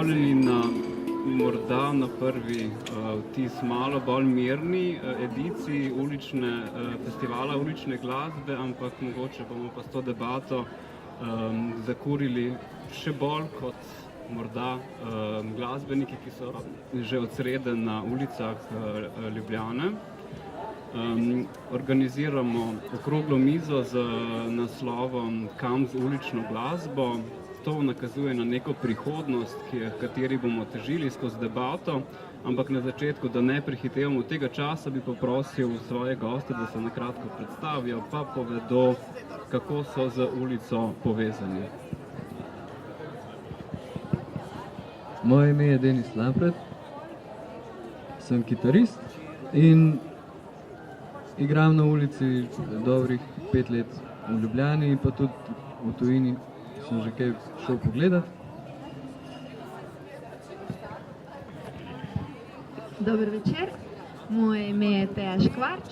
pripravljeni na morda na prvi vtis malo bolj mirni ediciji festivala ulične glasbe, ampak mogoče bomo pa s to debato zakurili še bolj kot morda glasbeniki, ki so že od srede na ulicah Ljubljane. Organiziramo okroglo mizo z naslovom Kam z ulično glasbo. To nakazuje na neko prihodnost, kateri bomo težili skozi debato, ampak na začetku, da ne prehitevamo tega časa, bi poprosil svoje goste, da se nakratko predstavijo, pa povedo, kako so z ulico povezani. Moje ime je Denis Lampret, sem kitarist in igram na ulici dobrih 5 let v Ljubljani, pa tudi v tujini sem že kaj šel pogledat. Dober večer, moje ime je Teja Škvarč.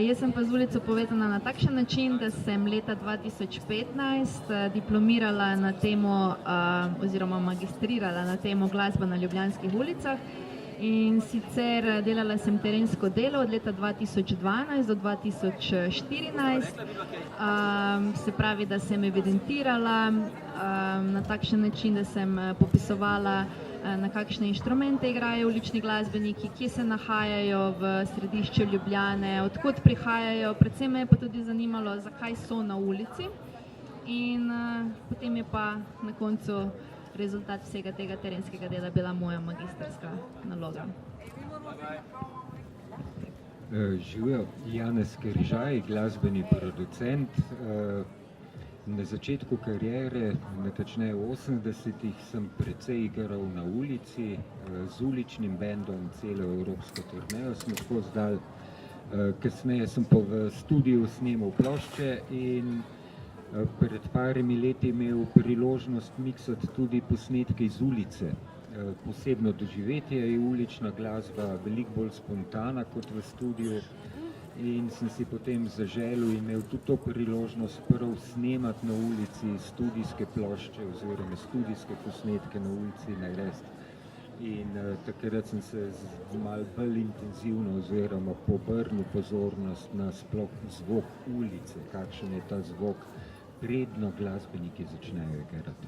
Jaz sem pa z ulico povezana na takšen način, da sem leta 2015 diplomirala na temo oziroma magistrirala na temo glasba na ljubljanskih ulicah. In sicer delala sem terensko delo od leta 2012 do 2014, se pravi, da sem evidentirala na takšen način, da sem popisovala, na kakšne inštrumente igrajo ulični glasbeniki, kje se nahajajo v središču Ljubljane, odkot prihajajo, predvsem me je pa tudi zanimalo, zakaj so na ulici. In potem je pa na koncu rezultat vsega tega terenskega dela bila moja magistrska naloga. Živijo, Janez Križaj, glasbeni producent. Na začetku kariere, natančneje v 80-ih, sem precej igral na ulici, z uličnim bendom celo evropsko turnejo smo skozi dali. Kasneje sem pa v studiu snemal plošče in pred parimi leti imel priložnost miksati tudi posnetke iz ulice. Posebno doživetje je ulična glasba veliko bolj spontana kot v studiu in sem si potem zaželel imel tudi to priložnost prav snemati na ulici studijske plošče oziroma studijske posnetke na ulici narediti. In takrat sem se malo bolj intenzivno oziroma pobrnil pozornost na sploh zvok ulice, kakšen je ta zvok, predno glasbeniki začnejo igrati.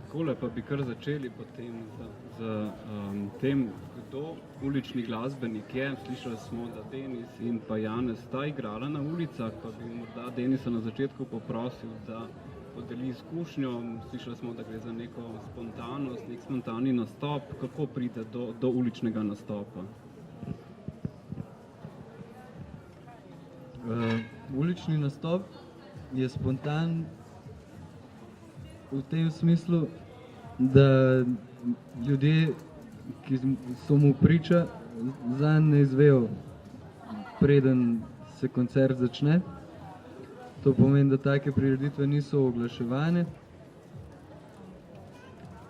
Takole pa bi kar začeli potem z tem, kdo ulični glasbenik je. Slišali smo, da Denis in pa Janez sta igrala na ulicah, pa bi morda Denisa na začetku poprosil, da podeli izkušnjo. Slišali smo, da gre za neko spontanost, nek spontani nastop. Kako pride do uličnega nastopa? Ulični nastop je spontan v tem smislu, da ljudje, ki so mu priča, zanj ne izvejo, preden se koncert začne. To pomeni, da take prireditve niso oglaševane.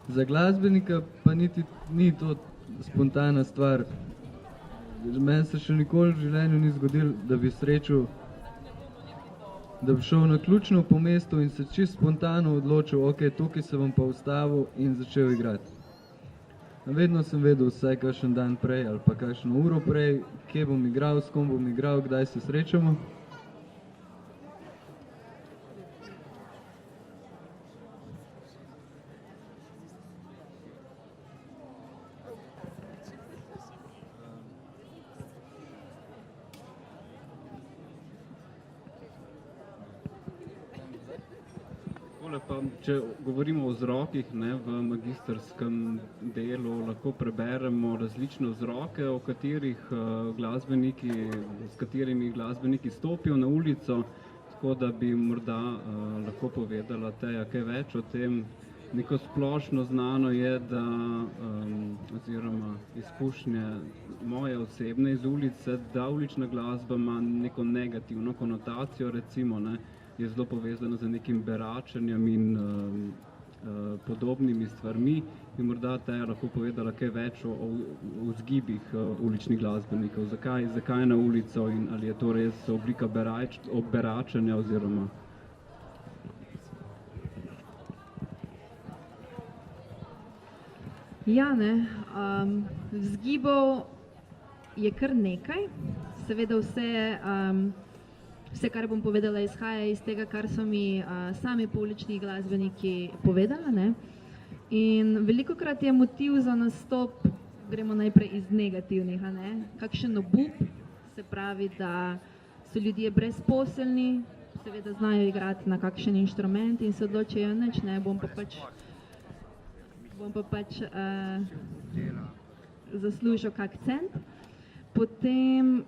Za glasbenika pa niti ni to spontana stvar. Meni se še nikoli v življenju ni zgodilo, da bi srečal, da bi šel naključno po mestu in se čisto spontano odločil, ok, tukaj se bom pa ustavil in začel igrati. Vedno sem vedel vsaj kakšen dan prej ali pa kakšno uro prej, kje bom igral, s kom bom igral, kdaj se srečamo. Pa, če govorimo o vzrokih, v magistrskem delu lahko preberemo različne vzroke, s katerimi glasbeniki stopijo na ulico, tako da bi morda lahko povedala Teja kaj več o tem. Neko splošno znano je, da oziroma izkušnje moje osebne iz ulice, da ulična glasba ima neko negativno konotacijo, recimo, je zelo povezano z nekim beračenjem in podobnimi stvarmi. Bi morda Teja lahko povedala kaj več o vzgibih uličnih glasbenikov, zakaj na ulico in ali je to res oblika beračenja oziroma? Ja, ne, vzgibov je kar nekaj. Seveda vse, kar bom povedala, izhaja iz tega, kar so mi sami poulični glasbeniki povedali, ne. In velikokrat je motiv za nastop, gremo najprej iz negativnih, a ne, kakšen obup, se pravi, da so ljudje brezposelni, seveda znajo igrati na kakšen inštrument in se odločijo, nič ne, bom pa pač zaslužil kak cent. Potem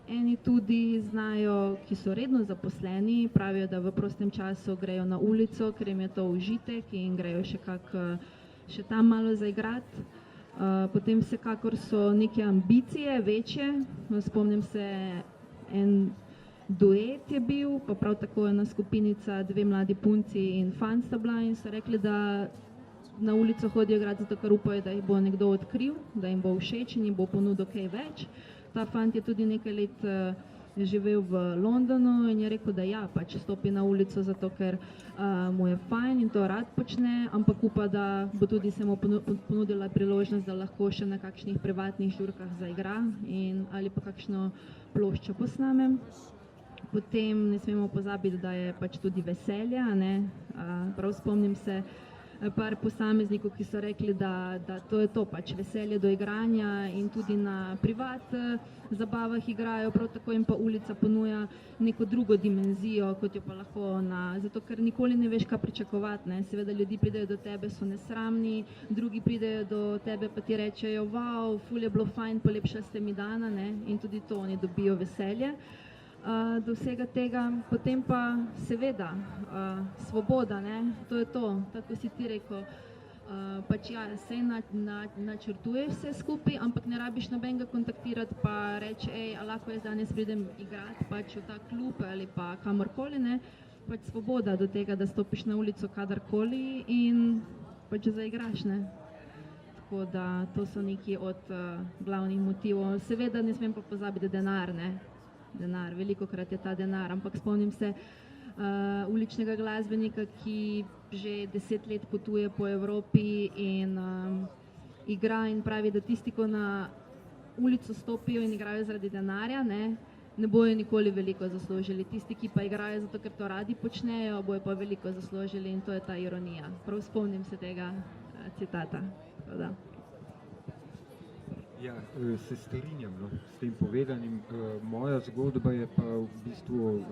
eni tudi znajo, ki so redno zaposleni, pravijo, da v prostem času grejo na ulico, ker jim je to užitek in grejo še tam malo zaigrati. Potem vsekakor so neke ambicije večje, spomnim se en duet je bil, pa prav tako ena skupinica, dve mladi punci in fant sta bila in so rekli, da na ulico hodijo igrati zato, ker upajo, da jih bo nekdo odkril, da jim bo všeč in jim bo ponudil kaj več. Ta fant je tudi nekaj let živel v Londonu in je rekel, da ja, pač stopi na ulico zato, ker mu je fajn in to rad počne, ampak upa, da bo tudi se mu ponudila priložnost, da lahko še na kakšnih privatnih žurkah zaigra in ali pa kakšno ploščo posname. Potem ne smemo pozabiti, da je pač tudi veselje, a ne, prav spomnim se par posameznikov, ki so rekli, da to je to pač veselje do igranja in tudi na privat zabavah igrajo, prav tako jim pa ulica ponuja neko drugo dimenzijo, kot jo pa lahko zato ker nikoli ne veš, kaj pričakovati, ne, seveda ljudi pridejo do tebe, so nesramni, drugi pridejo do tebe pa ti rečejo, wow, ful je bilo fajn, polepšali ste mi dana, ne, in tudi to oni dobijo veselje. Do vsega tega, potem pa seveda svoboda, ne, to je to, tako si ti rekel, pač ja, sej načrtuješ vse skupaj, ampak ne rabiš nobenega kontaktirati pa reči, a lahko jaz danes pridem igrati pač v ta klub ali pa kamorkoli, ne, pač svoboda do tega, da stopiš na ulico kadarkoli in pač zaigraš, ne. Tako da to so neki od glavnih motivov, seveda ne smem pa pozabiti denar, ne. Denar, velikokrat je ta denar, ampak spomnim se uličnega glasbenika, ki že 10 let potuje po Evropi in igra in pravi, da tisti, ko na ulico stopijo in igrajo zaradi denarja, ne bojo nikoli veliko zaslužili. Tisti, ki pa igrajo zato, ker to radi počnejo, bojo pa veliko zaslužili in to je ta ironija. Prav spomnim se tega citata. Da. Ja, se strinjam, no, s tem povedanim. Moja zgodba je pa v bistvu,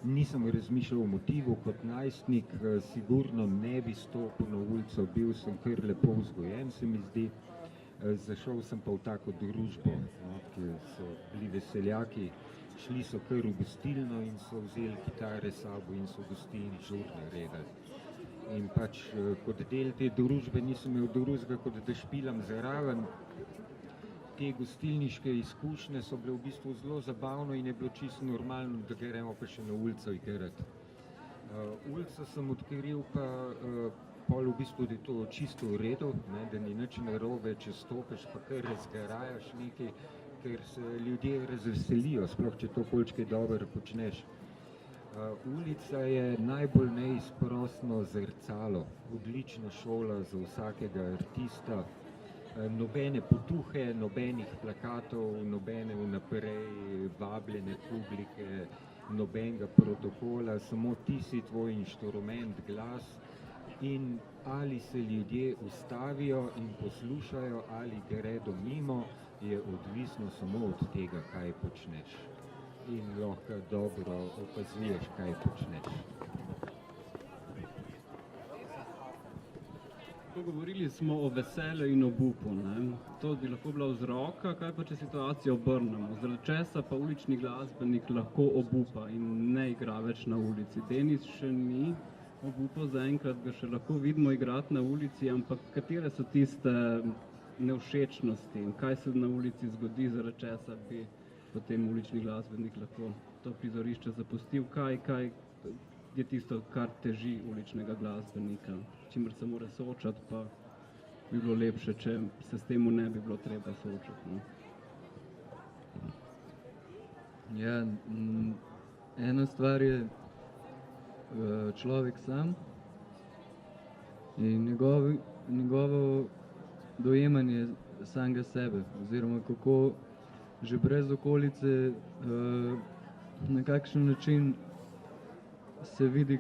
nisem razmišljal o motivu kot najstnik, sigurno ne bi stopil na ulico, bil sem kar lepo vzgojen, se mi zdi. Zašel sem pa v tako družbo, no, ki so bili veseljaki, šli so kar v gostilno in so vzeli kitare s sabo in so v gostilni žurne redali. In pač kot del te družbe nisem imel drugega, kot da špilam zraven. Te gostilniške izkušnje so bile v bistvu zelo zabavno in je bilo čisto normalno, da gremo pa še na ulico igrati. Ulico sem odkril pa pol v bistvu, da je to čisto v redu, ne, da ni nič narobe, če stopiš pa kar razgarajaš nekaj, ker se ljudje razveselijo, sploh če to polčkaj dobro počneš. Ulica je najbolj neizprostno zrcalo, odlična šola za vsakega artista, nobene potuhe, nobenih plakatov, nobene vnaprej vabljene publike, nobenega protokola, samo ti si tvoj inštrument, glas in ali se ljudje ustavijo in poslušajo ali gredo mimo, je odvisno samo od tega, kaj počneš. In lahko dobro opazuješ, kaj počneš. Govorili smo o veselju in obupu, ne. To bi lahko bila vzroka, kaj pa če situacijo obrnemo. Zaradi česa pa ulični glasbenik lahko obupa in ne igra več na ulici. Denis še ni obupal zaenkrat, ga še lahko vidimo igrati na ulici, ampak katere so tiste nevšečnosti in kaj se na ulici zgodi, zaradi česa bi potem ulični glasbenik lahko to prizorišče zapustil, kaj je tisto, kar teži uličnega glasbenika, čimer se mora soočati, pa bi bilo lepše, če se s temu ne bi bilo treba soočati. No? Ja, ena stvar je človek sam in njegovi njegovo dojemanje samega sebe, oziroma kako že brez okolice, na kakšen način se vidi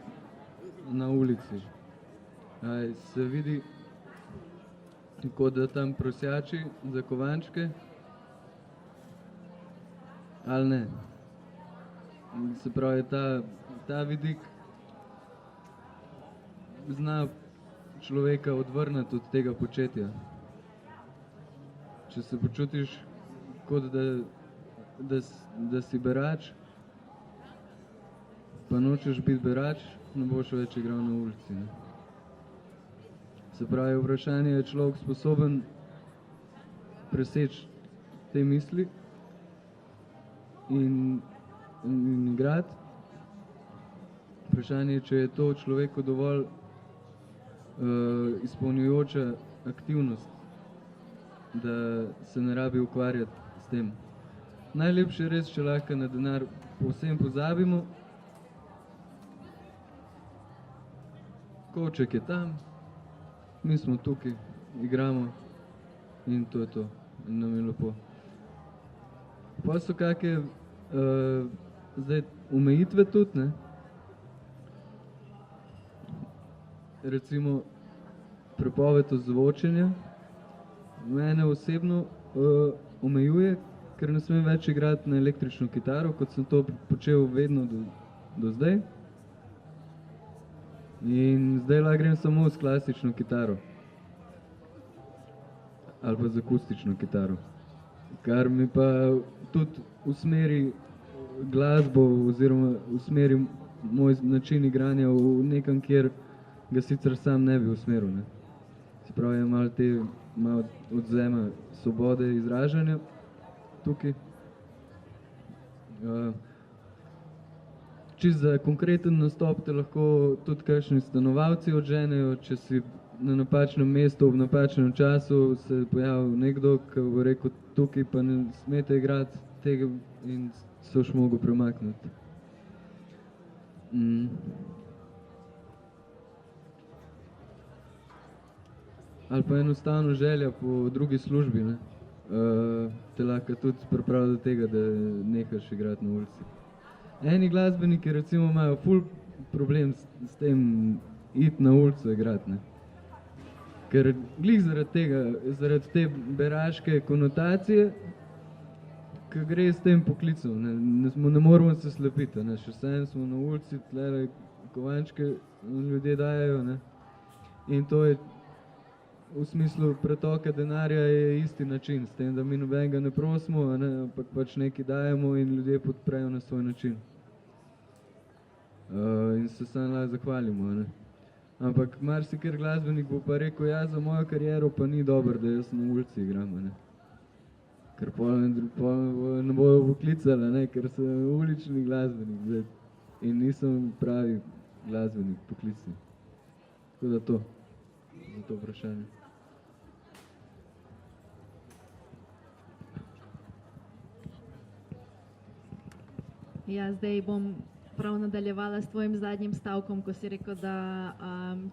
na ulici. Se vidi, kot da tam prosjači za kovančke, ali ne. Se pravi, ta vidik zna človeka odvrniti od tega početja. Če se počutiš, kot da si berač, pa nočeš biti berač, ne boš več igral na ulici. Ne? Se pravi, vprašanje je človek sposoben preseči te misli in igrati. Vprašanje je, če je to človeku dovolj izpolnjujoča aktivnost, da se ne rabi ukvarjati s tem. Najlepše je res, če lahko na denar povsem pozabimo. Kovček je tam, mi smo tukaj, igramo in to je to. In nam je lepo. Pa so kakšne zdaj omejitve tudi, ne? Recimo prepoved ozvočenja mene osebno omejuje, ker ne smem več igrati na električno kitaro, kot sem to počel vedno do zdaj. In zdaj lahko grem samo s klasično kitaro. Ali pa z akustično kitaro. Kar mi pa tudi usmeri glasbo oziroma usmeri moj način igranja v nekam, kjer ga sicer sam ne bi usmeril. Ne. Se pravi, je malo odzema svobode izražanja tukaj. Čisto za konkreten nastop te lahko tudi kakšni stanovalci odženejo, če si na napačnem mestu, v napačnem času se pojavil nekdo, ki bo rekel, tukaj pa ne smete igrati tega in se boš mogel premakniti. Ali pa enostavno želja po drugi službi, ne? Te lahko tudi pripravi do tega, da nehaš igrati na ulici. Eni glasbeniki recimo imajo ful problem s tem iti na ulico igrati, ne? Ker glih zaradi tega, zaradi te beraške konotacije, ki gre s tem poklicom, ne moramo se slepiti, ne? Še vsem smo na ulici, tlele kovančke ljudje dajejo, ne? In to je v smislu pretoka denarja je isti način, s tem, da mi nobenega ne prosimo, ne, ampak pač nekaj dajemo in ljudje podprejo na svoj način. In se samo lahko zahvalimo, ne. Ampak marsikateri glasbenik bo pa rekel, ja, za mojo kariero pa ni dobro, da jaz na ulici igram, ne. Ker pol ne bojo poklicali, ne, ker sem ulični glasbenik zdaj. In nisem pravi glasbenik, poklicni. Tako da to, za to vprašanje. Ja, zdaj bom prav nadaljevala s tvojim zadnjim stavkom, ko si rekel, da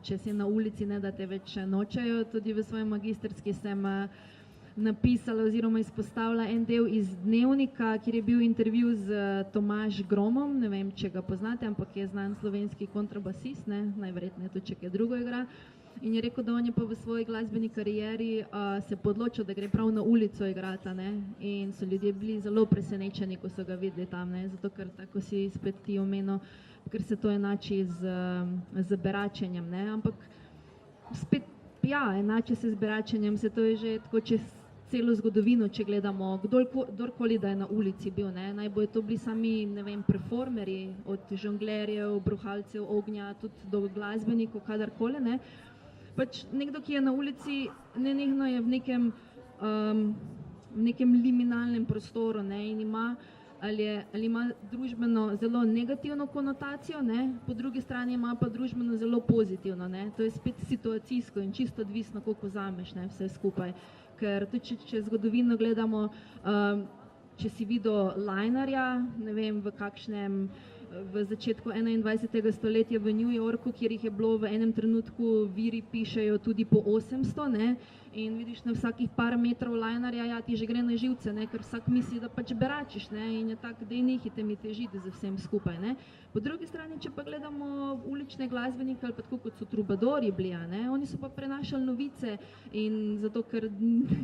če si na ulici, ne, da te več nočejo. Tudi v svoji magistrski sem napisala oziroma izpostavila en del iz Dnevnika, kjer je bil intervju z Tomaž Gromom, ne vem, če ga poznate, ampak je znan slovenski kontrabasist, ne, najverjetneje tudi, če kaj drugo igra. In je rekel, da on je pa v svoji glasbeni karieri se podločil, da gre prav na ulico igrati, ne? In so ljudje bili zelo presenečeni, ko so ga videli tam, ne? Zato ker tako si spet ti omenil, ker se to enači z beračenjem, ne? Ampak spet, ja, enači se z beračenjem, se to je že tako čez celo zgodovino, če gledamo, kdorkoli da je na ulici bil, ne? Naj bojo to bili sami, ne vem, performerji, od žonglerjev, bruhalcev ognja, tudi do glasbenikov, kadarkoli, ne? Pač nekdo, ki je na ulici, nenehno je v nekem liminalnem prostoru, ne, in ali ima družbeno zelo negativno konotacijo, ne, po drugi strani ima pa družbeno zelo pozitivno, ne, to je spet situacijsko in čisto odvisno, koliko vzameš, ne, vse skupaj. Ker tudi, če zgodovino gledamo, če si videl Lajnarja, ne vem, v kakšnem v začetku 21. stoletja v New Yorku, kjer jih je bilo v enem trenutku, viri pišejo tudi po 800, ne? In vidiš na vsakih par metrov linerja, ja, ti že gre na živce, ne? Ker vsak misli, da pač beračiš, ne? In je tak, dej nehite mi težiti za vsem skupaj, ne? Po drugi strani, če pa gledamo ulične glasbenike ali pa tako kot so trubadori bili, ne? Oni so pa prenašali novice in zato, ker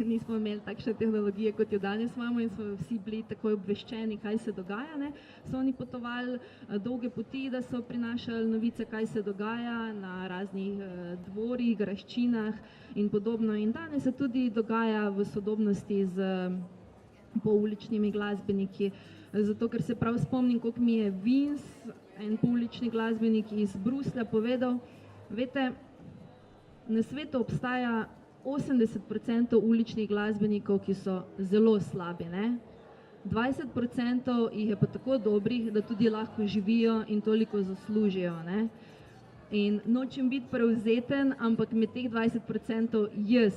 nismo imeli takšne tehnologije, kot jo danes imamo in so vsi bili takoj obveščeni, kaj se dogaja, ne? So oni potovali dolge poti, da so prinašali novice, kaj se dogaja na raznih dvorih, graščinah in podobno. In danes se tudi dogaja v sodobnosti z pouličnimi glasbeniki, zato ker se prav spomnim, koliko mi je Vince, en poulični glasbenik iz Bruslja, povedal, veste, na svetu obstaja 80% uličnih glasbenikov, ki so zelo slabi, ne? 20% jih je pa tako dobrih, da tudi lahko živijo in toliko zaslužijo, ne? In nočem biti prevzeten, ampak med teh 20% jaz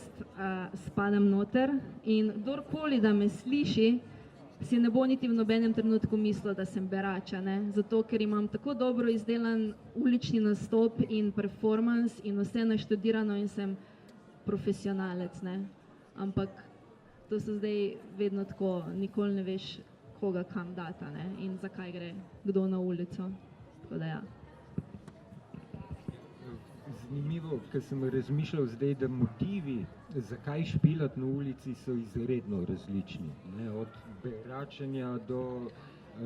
spadam noter in kdorkoli, da me sliši, si ne bo niti v nobenem trenutku mislil, da sem berača, ne? Zato, ker imam tako dobro izdelan ulični nastop in performance in vse naštudirano in sem profesionalec, ne? Ampak to so zdaj vedno tako, nikoli ne veš, koga kam data, ne? In zakaj gre kdo na ulico. Tako da ja. Zanimivo, ker sem razmišljal zdaj, da motivi, zakaj špilati na ulici, so izredno različni. Ne? Od beračenja do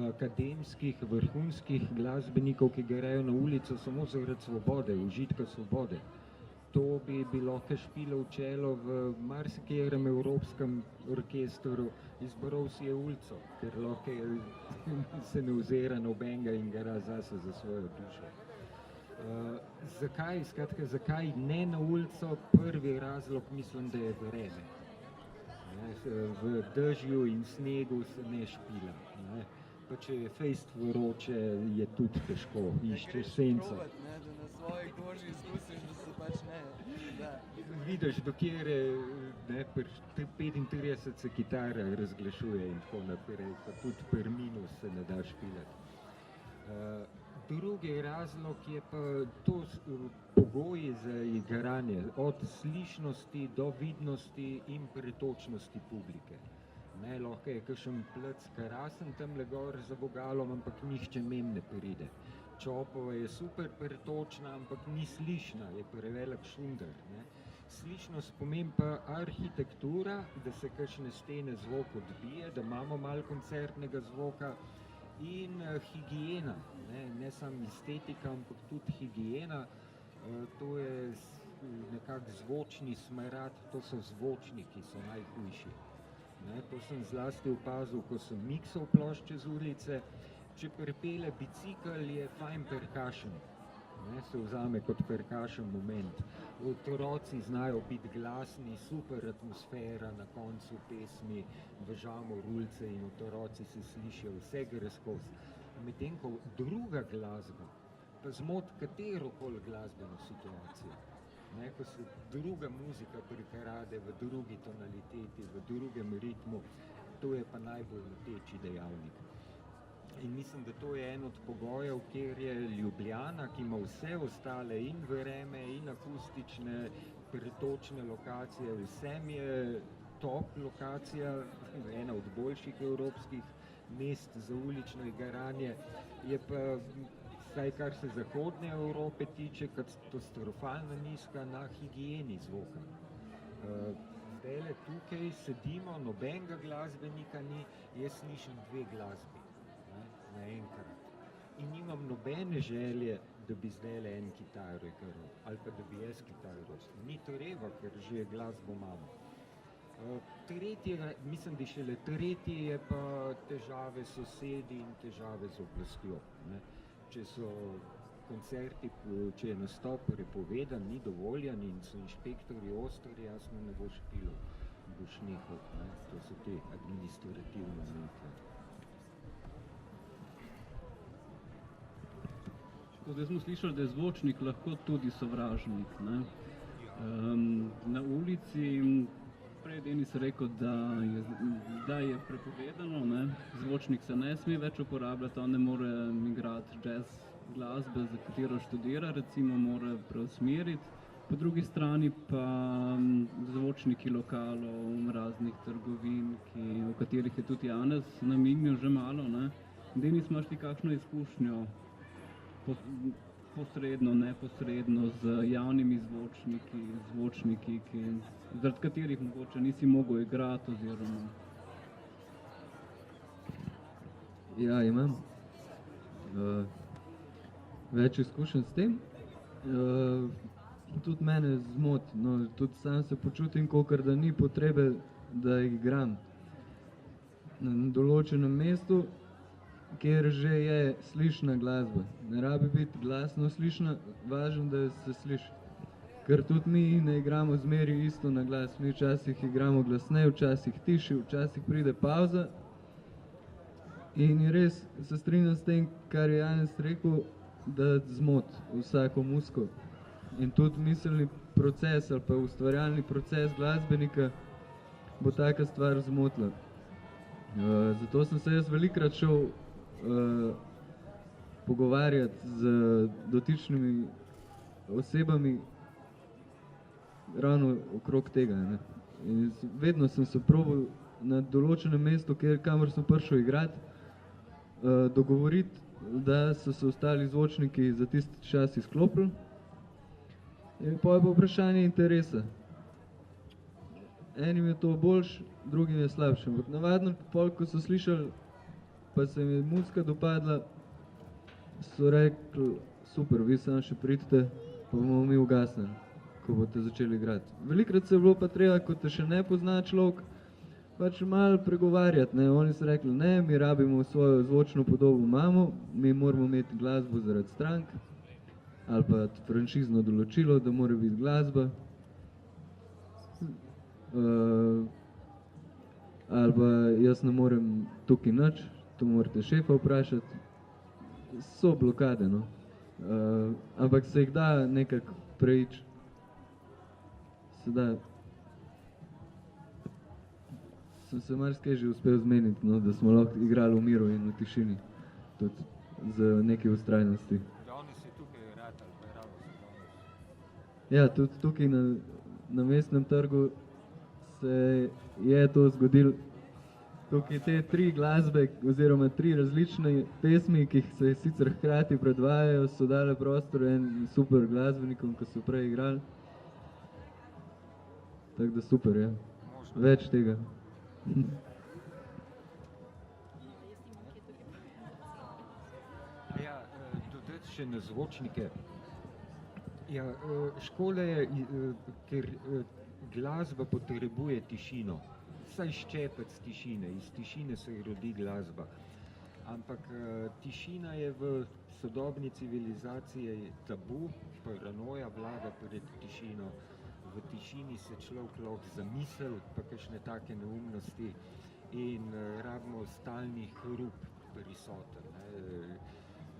akademskih, vrhunskih glasbenikov, ki grejo na ulico samo zaradi svobode, užitka svobode. To bi bilo špilo v čelo v marsikaterem evropskem orkestru, izbral si je ulico, ker lahko se ne ozira nobenega in gara zase za svojo dušo. Zakaj ne na ulico? Prvi razlog mislim, da je vreme. V dežju in snegu se ne špila. Ne? Pa če je fejst vroče, je tudi težko, iščeš senco. Da na svoji koži izkusiš, da se pač ne. Da. Vidiš, dokjer pri 35 se kitara razglašuje in tako naprej, pa tudi per minus se ne da špilati. Drugi razlog je pa to pogoji za igranje, od slišnosti do vidnosti in pretočnosti publike. Ne, lahko je kakšen plec karasen tamle gor za vogalom, ampak nihče mem ne pride. Čopova je super pretočna, ampak ni slišna, je prevelik šunder. Ne. Slišnost pomeni pa arhitektura, da se kakšne stene zvok odbije, da imamo malo koncertnega zvoka, in higiena, ne samo estetika, ampak tudi higiena. To je nekak zvočni smrad, to so zvočniki, ki so najhujši. To sem zlasti opazil, ko sem miksal plošče z ulice. Če pripelje bicikel, je fajn percussion. Se vzame kot percussion moment. Otroci znajo biti glasni, super atmosfera na koncu pesmi, držamo rulce in otroci se slišijo, vse gre skozi. Medtem ko druga glasba pa zmot katerokoli glasbeno situacijo. Ko se druga muzika prikrade v drugi tonaliteti, v drugem ritmu, to je pa najbolj moteči dejavnik. In mislim, da to je en od pogojev, kjer je Ljubljana, ki ima vse ostale in vreme, in akustične, pretočne lokacije, vsem je top lokacija, ena od boljših evropskih mest za ulično igranje, je pa, vsaj kar se zahodne Evrope tiče, katastrofalno nizka na higieni zvoka. Zdajle tukaj sedimo, nobenega glasbenika ni, jaz slišim dve glasbi naenkrat. In nimam nobene želje, da bi zdajle en kitaro igral, ali pa da bi jaz kitaro. Ni treba, ker že glasbo imamo. Mislim, da šele tretje je pa težave sosedi in težave z oblastjo. Če so koncerti, če je nastop prepovedan, ni dovoljen in so inšpektori ostri, jasno ne boš špilo, boš nehal. To so te administrativne omejitve. Zdaj smo slišali, da je zvočnik lahko tudi sovražnik. Na ulici, prej Denis rekel, da je prepovedano, zvočnik se ne sme več uporabljati, on ne more igrati jazz glasbe, za katero študira, recimo mora preusmeriti. Po drugi strani pa zvočniki lokalov, raznih trgovin, v katerih je tudi Janez namignil že malo, ne. Denis, imaš ti kakšno izkušnjo posredno, neposredno z javnimi zvočniki, zaradi katerih mogoče nisi mogel igrati oziroma? Ja, imam več izkušenj s tem. Tudi mene zmoti, no, tudi sam se počutim, kakor da ni potrebe, da igram na določenem mestu, kjer že je slišna glasba. Ne rabi biti glasno slišna, važno, da se sliši. Ker tudi mi ne igramo zmeri isto na glas, mi včasih igramo glasneje, včasih tiši, včasih pride pauza. In res se strinjam s tem, kar je Janez rekel, da zmoti vsako muziko. In tudi miselni proces ali pa ustvarjalni proces glasbenika bo taka stvar zmotila. Zato sem se jaz velikokrat šel pogovarjati z dotičnimi osebami ravno okrog tega. Ne. In vedno sem se probal na določenem mestu, kamor sem prišel igrati, dogovoriti, da so se ostali zvočniki za tisti čas izklopili. In pa je pa vprašanje interesa. Enim je to boljš, drugim je slabše. Ampak navadno, ko so slišali, pa se mi je muzika dopadla, so rekli, super, vi samo še pridite, pa bomo mi ugasnili, ko boste začeli igrati. Velikokrat se je bilo pa treba, ko te še ne pozna človek, pač malo pregovarjati, ne. Oni so rekli, ne, mi rabimo svojo zvočno podobo imamo, mi moramo imeti glasbo zaradi strank, ali pa franšizno določilo, da mora biti glasba. Ali pa jaz ne morem tukaj nič, to morate šefa vprašati. So blokade, no. Ampak se jih da nekako preiči. Se da. Sem se marsikaj že uspel zmeniti, no, da smo lahko igrali v miru in v tišini. Tudi z nekaj ustrajnosti. Ja, tudi tukaj na Mestnem trgu se je to zgodilo. Tukaj te 3 glasbe oziroma 3 različne pesmi, ki se sicer hkrati predvajajo, so dale prostor en super glasbenikom, ki so prej igrali. Tako da super, ja. Več tega. Ja, dodati še na zvočnike. Ja, škoda je, ker glasba potrebuje tišino, vsaj ščepec tišine, iz tišine se rodi glasba. Ampak tišina je v sodobni civilizaciji tabu, paranoja vlada pred tišino. V tišini se človek lahko zamisli, pa kakšne take neumnosti in rabimo stalni hrup prisoten.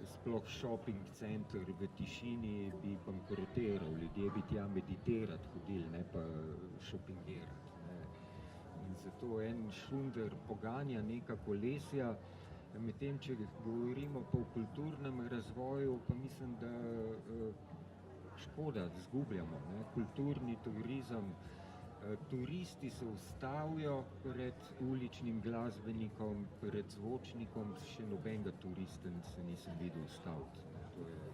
Sploh shopping center v tišini bi bankrotiral, ljudje bi tja meditirati hodili, ne pa shoppingirati. In zato en šunder poganja neka kolesja, medtem če govorimo pa o kulturnem razvoju, pa mislim, da škoda, zgubljamo, ne? Kulturni turizem, turisti se ustavijo pred uličnim glasbenikom, pred zvočnikom, še nobenega turista se nisem videl ustaviti. To je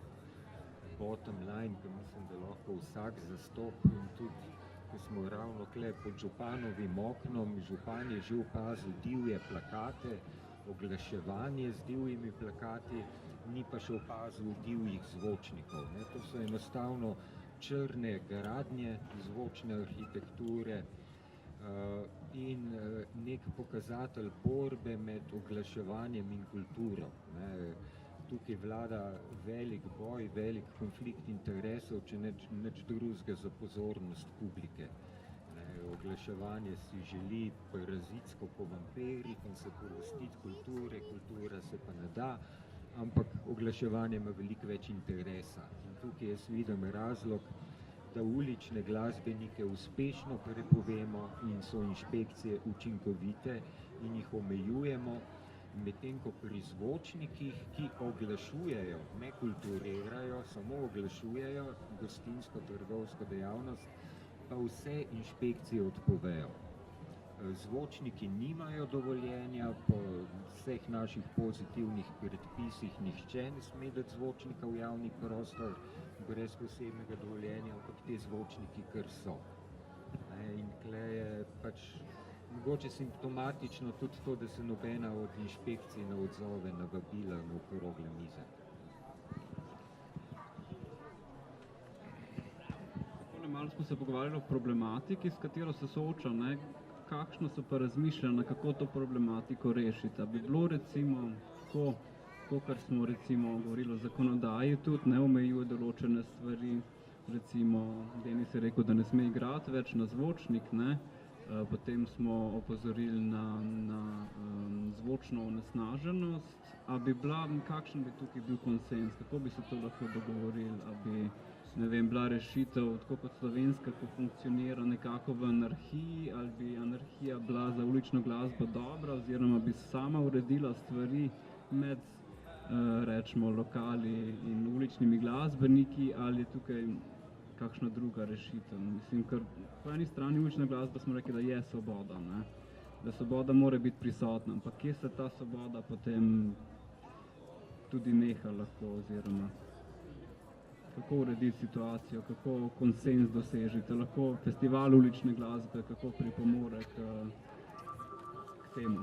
bottom line, ki mislim, da lahko vsak zastop in tudi, ko smo ravno kle pod županovim oknom, župan je že opazil divje plakate, oglaševanje z divjimi plakati, ni pa še opazil divjih zvočnikov. Ne? To so enostavno črne gradnje, zvočne arhitekture in nek pokazatelj borbe med oglaševanjem in kulturo. Ne? Tukaj vlada velik boj, velik konflikt interesov, če nič drugega za pozornost publike. Oglaševanje si želi parazitsko po vampirih in se porastiti kulture, kultura se pa ne da, ampak oglaševanje ima veliko več interesa. In tukaj jaz vidim razlog, da ulične glasbenike uspešno prepovemo in so inšpekcije učinkovite in jih omejujemo, Medtem ko pri zvočnikih, ki oglašujejo, ne kulturirajo, samo oglašujejo gostinsko-trgovsko dejavnost, pa vse inšpekcije odpovejo. Zvočniki nimajo dovoljenja, po vseh naših pozitivnih predpisih nihče ne sme dati zvočnika v javni prostor brez posebnega dovoljenja, ampak te zvočniki kar so. In tle je pač mogoče simptomatično tudi to, da se nobena od inšpekcij ne odzove na vabila na okrogle mize. Malo smo se pogovarjali o problematiki, s katero se sooča, ne? Kakšno so pa razmišljanja, kako to problematiko rešiti? Bi bilo recimo tako, kar smo recimo govorili o zakonodaji, tudi ne omejuje določene stvari, recimo Denis je rekel, da ne sme igrati več na zvočnik, ne? Potem smo opozorili na zvočno onesnaženost, kakšen bi tukaj bil konsens, kako bi se to lahko dogovorili, bi bila rešitev, tako kot slovenska, ko funkcionira nekako v anarhiji, ali bi anarhija bila za ulično glasbo dobra, oziroma bi sama uredila stvari med, rečemo, lokali in uličnimi glasbeniki, ali je tukaj kakšna druga rešitev. Mislim, ker po eni strani ulična glasba smo rekli, da je svoboda, ne? Da svoboda mora biti prisotna, ampak kje se ta svoboda potem tudi neha lahko, oziroma kako urediti situacijo, kako konsens dosežite, lahko festival ulične glasbe, kako pripomore k temu.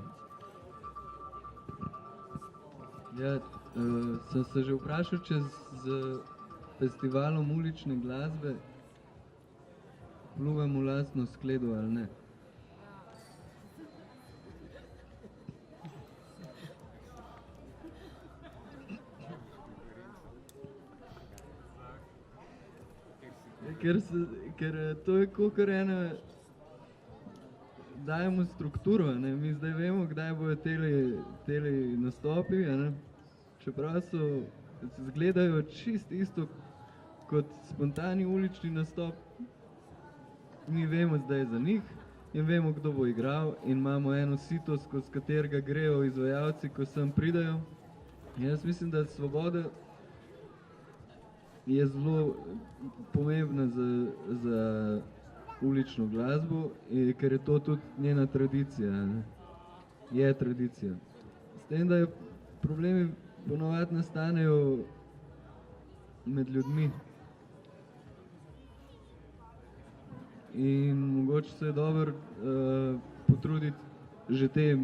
Ja, sem se že vprašal, če z festivalom ulične glasbe pluvam v lastno skledo ali ne. Ker to je kakor ena, dajemo strukturo, ne? Mi zdaj vemo, kdaj bojo teli nastopi, ne? Čeprav izgledajo čist isto kot spontani ulični nastop, mi vemo zdaj za njih in vemo, kdo bo igral, in imamo eno sito, skozi katerega grejo izvajalci, ko sem pridejo. Jaz mislim, da svoboda je zelo pomembna za ulično glasbo, ker je to tudi njena tradicija, ne? Je tradicija. S tem, da problemi ponavadi nastanejo med ljudmi. In mogoče se je dobro potruditi že te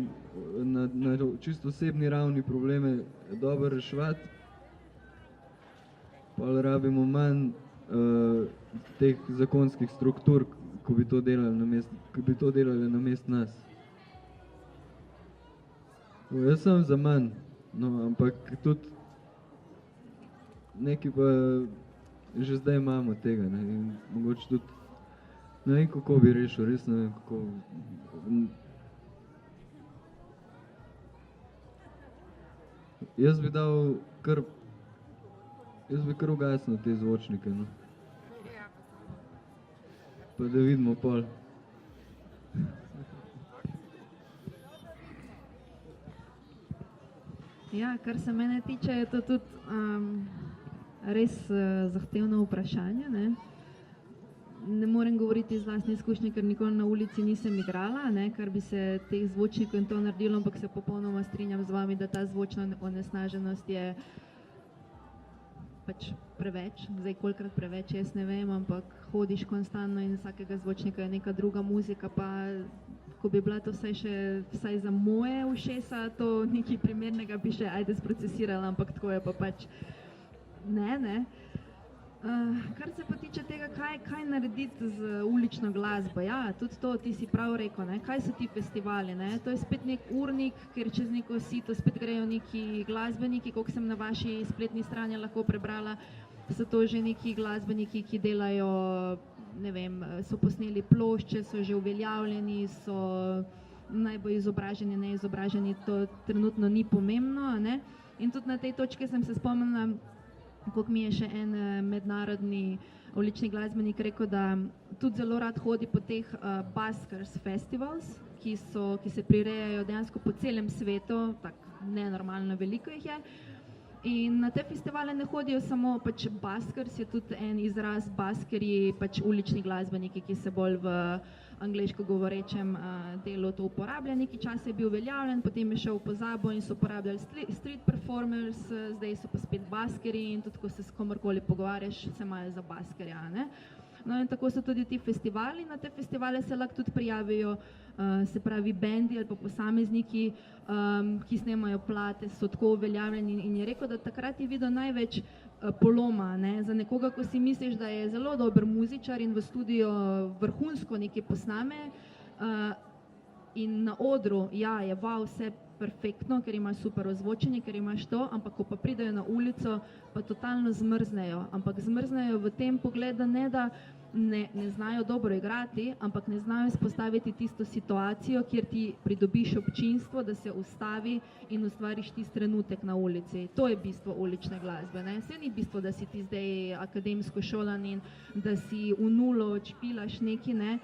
na čisto osebni ravni probleme dobro reševati. Pol rabimo manj teh zakonskih struktur, ko bi to delali namesto nas. Jaz sem za manj, no, ampak tudi nekaj pa že zdaj imamo tega, ne, in mogoče tudi ne vem, kako bi rešil, res ne vem, kako. Jaz bi kar ugasnil te zvočnike, no. Pa da vidimo pol. Ja, kar se mene tiče, je to tudi res zahtevno vprašanje, ne. Ne morem govoriti iz lastne izkušnje, ker nikoli na ulici nisem igrala, ne, kar bi se teh zvočnikov in to naredilo, ampak se popolnoma strinjam z vami, da ta zvočna onesnaženost je pač preveč, zdaj kolikrat preveč, jaz ne vem, ampak hodiš konstantno in vsakega zvočnika je neka druga muzika, pa ko bi bila to vsaj za moje ušesa, to nekaj primernega bi še sprocesirala, ampak tako je pa pač ne. Kar se pa tiče tega, kaj narediti z ulično glasbo, ja, tudi to ti si prav rekel, ne, kaj so ti festivali, ne, to je spet nek urnik, ker čez neko sito spet grejo neki glasbeniki, koliko sem na vaši spletni strani lahko prebrala, so to že neki glasbeniki, ki delajo, ne vem, so posneli plošče, so že uveljavljeni, so najbolj izobraženi, neizobraženi, to trenutno ni pomembno, ne, in tudi na tej točki sem se spomnila, koliko mi je še en mednarodni ulični glasbenik rekel, da tudi zelo rad hodi po teh buskers festivals, ki se prirejajo dejansko po celem svetu, tako nenormalno veliko jih je. In na te festivale ne hodijo samo pač baskers, je tudi en izraz baskerji, pač ulični glasbeniki, ki se bolj v angleško govorečem delu to uporablja. Neki čas je bil uveljavljen, potem je šel v pozabo in so uporabljali street performers, zdaj so pa spet baskerji in tudi ko se s komorkoli pogovarjaš, se imajo za baskerja, ne. No in tako so tudi ti festivali, na te festivale se lahko tudi prijavijo, se pravi bendi ali pa posamezniki, ki snemajo plate, so tako uveljavljeni in je rekel, da takrat je videl največ poloma, ne, za nekoga, ko si misliš, da je zelo dober muzičar in v studiu vrhunsko nekaj posname in na odru, ja, je vse perfektno, ker imaš super ozvočenje, ker imaš to, ampak ko pa pridejo na ulico, pa totalno zmrznejo, ampak zmrznejo v tem pogledu, ne da ne znajo dobro igrati, ampak ne znajo izpostaviti tisto situacijo, kjer ti pridobiš občinstvo, da se ustavi in ustvariš tisti trenutek na ulici. To je bistvo ulične glasbe, ne. Saj ni bistvo, da si ti zdaj akademsko šolan in da si v nulo odšpilaš neki, ne,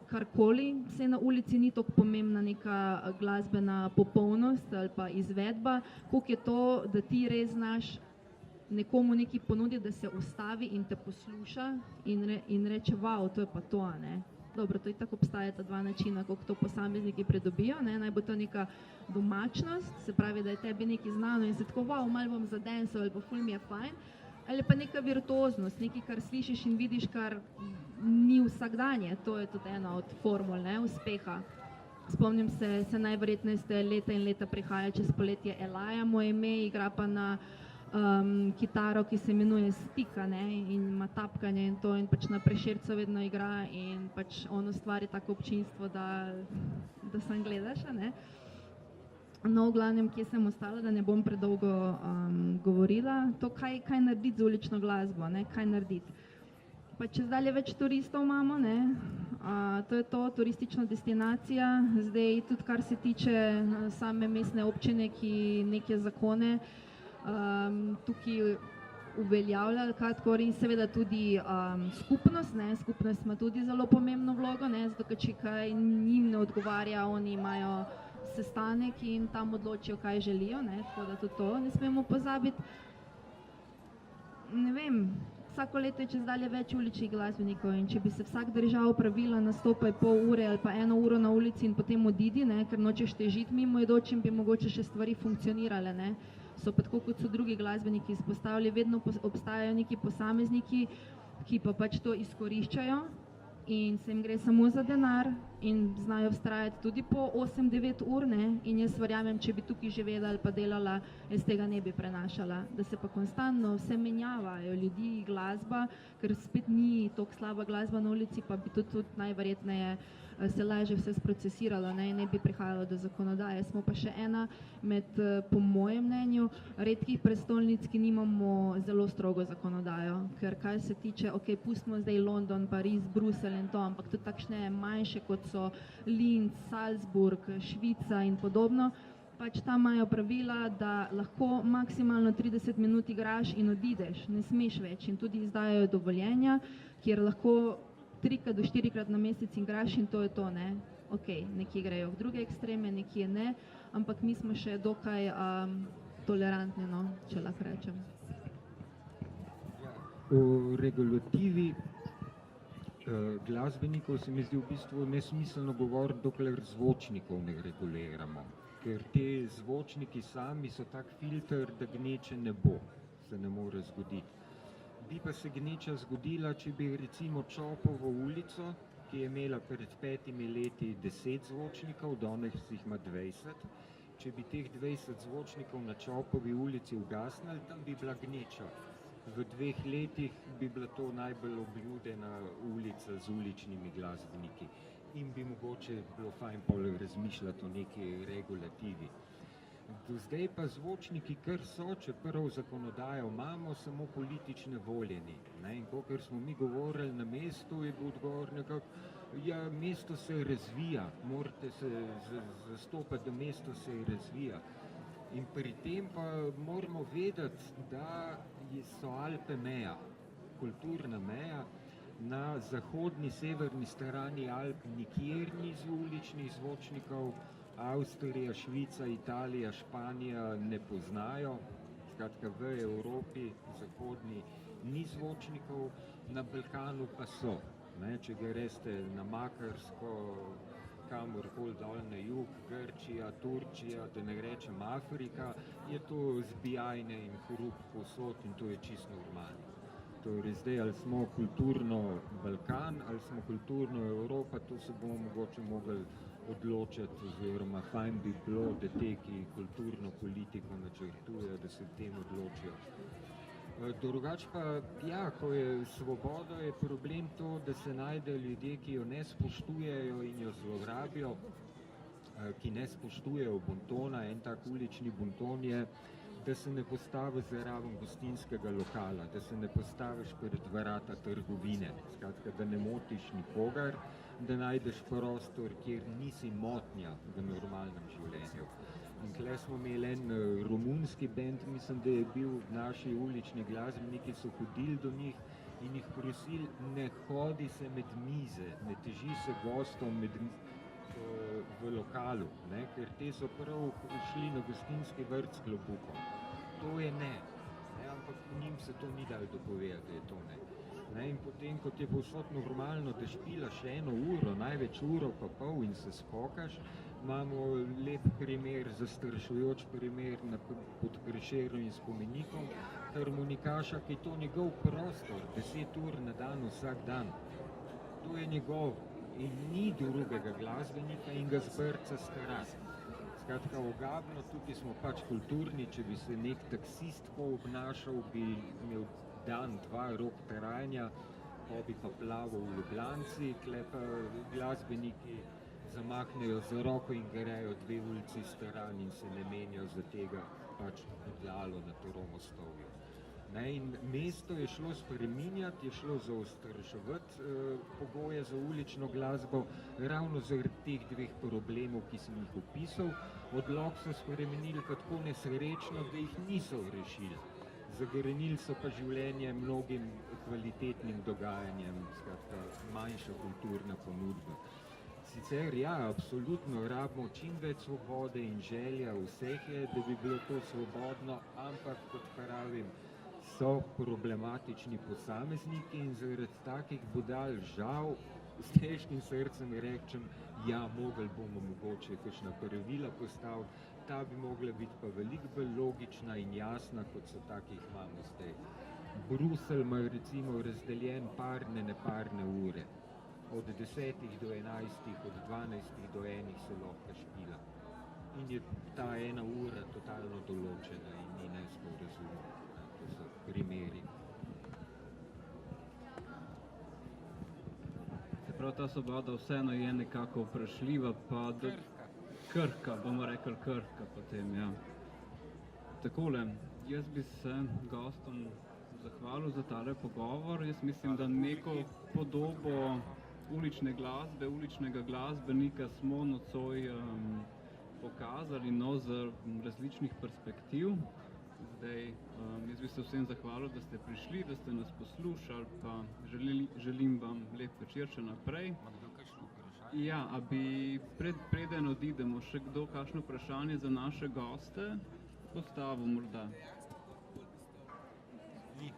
karkoli, se na ulici ni toliko pomembna neka glasbena popolnost ali pa izvedba, koliko je to, da ti res znaš nekomu nekaj ponuditi, da se ustavi in te posluša in reče, wow, to je pa to, ne. Dobro, to tako obstajata dva načina, kako to posamezniki pridobijo, ne, naj bo to neka domačnost, se pravi, da je tebi nekaj znano in se tako, wow, malo bom zadensal ali pa ful mi je fajn, ali pa neka virtuoznost, nekaj, kar slišiš in vidiš, kar ni vsakdanje, to je tudi ena od formul, ne, uspeha. Spomnim se najverjetneje ste leta in leta prihaja čez poletje Elaja, moje ime, igra pa na kitaro, ki se imenuje Stika, ne, in ima tapkanje in to in pač na Prešercu vedno igra in pač on ustvari tako občinstvo, da sam gledaš, ne. No, v glavnem, kje sem ostala, da ne bom predolgo govorila, to kaj narediti z ulično glasbo, ne, kaj narediti. Pa čez dalje več turistov imamo, ne, to je to, turistična destinacija, zdaj tudi kar se tiče same mestne občine, ki neke zakone tukaj uveljavljali kadkor in seveda tudi skupnost, ne, skupnost ima tudi zelo pomembno vlogo, ne, zato ker če kaj njim ne odgovarja, oni imajo sestanek in tam odločijo, kaj želijo, ne, tako da tudi to ne smemo pozabiti. Ne vem, vsako leto je čez dalje več uličnih glasbenikov in če bi se vsak držal pravila, nastopaj pol ure ali pa 1 uro na ulici in potem odidi, ne, ker nočeš težiti mimoidočim, bi mogoče še stvari funkcionirale, ne. So pa tako, kot so drugi glasbeniki izpostavili, vedno obstajajo neki posamezniki, ki pa pač to izkoriščajo in se jim gre samo za denar in znajo vztrajati tudi po 8-9 ur, ne, in jaz verjamem, če bi tukaj živela ali pa delala, jaz tega ne bi prenašala, da se pa konstantno vse menjavajo ljudi, glasba, ker spet ni toliko slaba glasba na ulici, pa bi tudi najverjetneje se lažje vse sprocesiralo, ne bi prihajalo do zakonodaje. Smo pa še ena med, po mojem mnenju, redkih prestolnic, ki nimamo zelo strogo zakonodajo, ker kaj se tiče, pustimo zdaj London, Pariz, Bruselj in to, ampak tudi takšne manjše, kot so Linz, Salzburg, Švica in podobno, pač tam imajo pravila, da lahko maksimalno 30 minut igraš in odideš, ne smeš več in tudi izdajajo dovoljenja, kjer lahko 3 do 4 na mesec igraš in to je to, ne. Nekje grejo v druge ekstreme, nekje ne, ampak mi smo še dokaj tolerantni, no, če lahko rečem. O regulativi glasbenikov se mi zdi v bistvu nesmiselno govoriti, dokler zvočnikov ne reguliramo, ker te zvočniki sami so tak filter, da gneče ne bo, se ne more zgoditi. Bi pa se gneča zgodila, če bi recimo Čopovo ulico, ki je imela pred 5 leti 10 zvočnikov, danes jih ima 20. Če bi teh 20 zvočnikov na Čopovi ulici ugasnili, tam bi bila gneča. V 2 letih bi bila to najbolj obljudena ulica z uličnimi glasbeniki in bi mogoče bilo fajn pol razmišljati o neki regulativi. Do zdaj pa zvočniki kar so, čeprav zakonodajo imamo, samo politične voljeni. In kakor smo mi govorili na mestu, je bil odgovor nekako, ja, mesto se razvija, morate se zastopati, da mesto se razvija. In pri tem pa moramo vedeti, da so Alpe meja, kulturna meja. Na zahodni, severni strani Alp nikjer ni uličnih zvočnikov, Avstrija, Švica, Italija, Španija ne poznajo. Skratka, v Evropi zahodni ni zvočnikov, na Balkanu pa so. Ne, če greste na Makarsko, kamorkoli dol na jug, Grčija, Turčija, da ne rečem Afrika, je to zbijajne in hrup povsod in to je čisto normalno. Torej, zdaj ali smo kulturno Balkan, ali smo kulturno Evropa, to se bomo mogoče mogli odločiti, oziroma fajn bi bilo, da te, ki kulturno politiko načrtujejo, da se v tem odločijo. Drugače pa, ja, ko je svoboda, je problem to, da se najde ljudje, ki jo ne spoštujejo in jo zlorabijo, ki ne spoštujejo bontona. En tak ulični bonton je, da se ne postavi zraven gostinskega lokala, da se ne postaviš pred vrata trgovine, skratka, da ne motiš nikogar, da najdeš prostor, kjer nisi motnja v normalnem življenju. In tukaj smo imeli en romunski bend, mislim, da je bil, naši ulični glasbeniki so hodili do njih in jih prosili, ne hodi se med mize, ne teži se gostom v lokalu, ne, ker te so prav šli na gostinski vrt s klobukom. To je ne, ampak njim se to ni dalo dopovedati, da je to ne. In potem, kot je povsod normalno, da špilaš 1 uro, največ uro pa pol in se spokaš, imamo lep primer, zastrašujoč primer pod Prešernovim spomenikom, harmonikaša, ki je to njegov prostor, 10 ur na dan, vsak dan. To je njegov in ni drugega glasbenika in ga zbrca starat. Skratka, ogabno, tukaj smo pač kulturni, če bi se nek taksist tako obnašal, bi imel dan, 2 rok trajanja, pa bi pa plaval v Ljubljanci, tukaj pa glasbeniki zamaknejo za roko in grejo 2 ulici stran in se ne menijo za tega pač podlalo na Tromostovju. In mesto je šlo spreminjati, je šlo zaostraševati pogoje za ulično glasbo, ravno zaradi teh 2 problemov, ki sem jih opisal. Odlok so spremenili pa tako nesrečno, da jih niso rešili. Zagrenili so pa življenje mnogim kvalitetnim dogajanjem, skratka, manjša kulturna ponudba. Sicer, ja, absolutno rabimo čim več svobode in želja vseh je, da bi bilo to svobodno, ampak, kot pravim, so problematični posamezniki in zaradi takih budal žal s težkim srcem rečem, ja, mogli bomo mogoče kakšna pravila postaviti, ta bi mogla biti pa veliko bolj logična in jasna, kot so takih imamo zdaj. Bruselj ima recimo razdeljen parne, neparne ure. Od 10 do 11, od 12 do 1 se lahko špila. In je ta 1 ura totalno določena in ni nesporazumna. To so primeri. Se pravi, ta svoboda vseeno je nekako vprašljiva, pa krhka, bomo rekli krhka potem, ja. Takole, jaz bi se gostom zahvalil za tale pogovor. Jaz mislim, da neko podobo ulične glasbe, uličnega glasbenika smo nocoj pokazali z različnih perspektiv. Zdaj, jaz bi se vsem zahvalil, da ste prišli, da ste nas poslušali, pa želim vam lep večer še naprej. Ja, a bi preden odidemo še kdo kakšno vprašanje za naše goste postavil morda? Ni,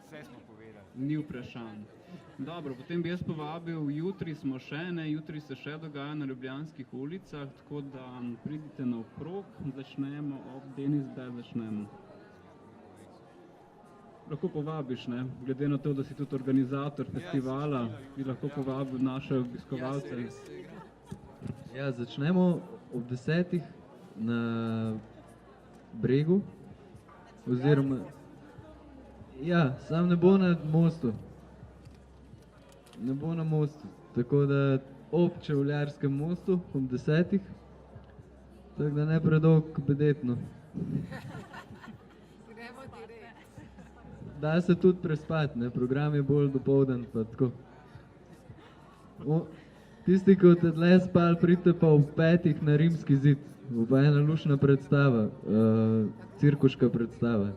vse smo povedali. Ni vprašanj. Dobro, potem bi jaz povabil, jutri smo še, jutri se še dogaja na ljubljanskih ulicah, tako da pridite naokrog, začnemo ob Denis, kdaj začnemo? Lahko povabiš, glede na to, da si tudi organizator festivala, bi lahko povabil naše obiskovalce. Ja, začnemo ob 10 na Bregu, oziroma, ja, sam ne bo na mostu. Ne bo na mostu, tako da ob Čevljarskem mostu ob 10, tako da ne predolg bedetno. Da se tudi prespati, program je bolj dopoldan, pa tako. Tisti, ki boste tle spali, pridite pa ob 5 na Rimski zid, bo pa ena lušna predstava, cirkuška predstava.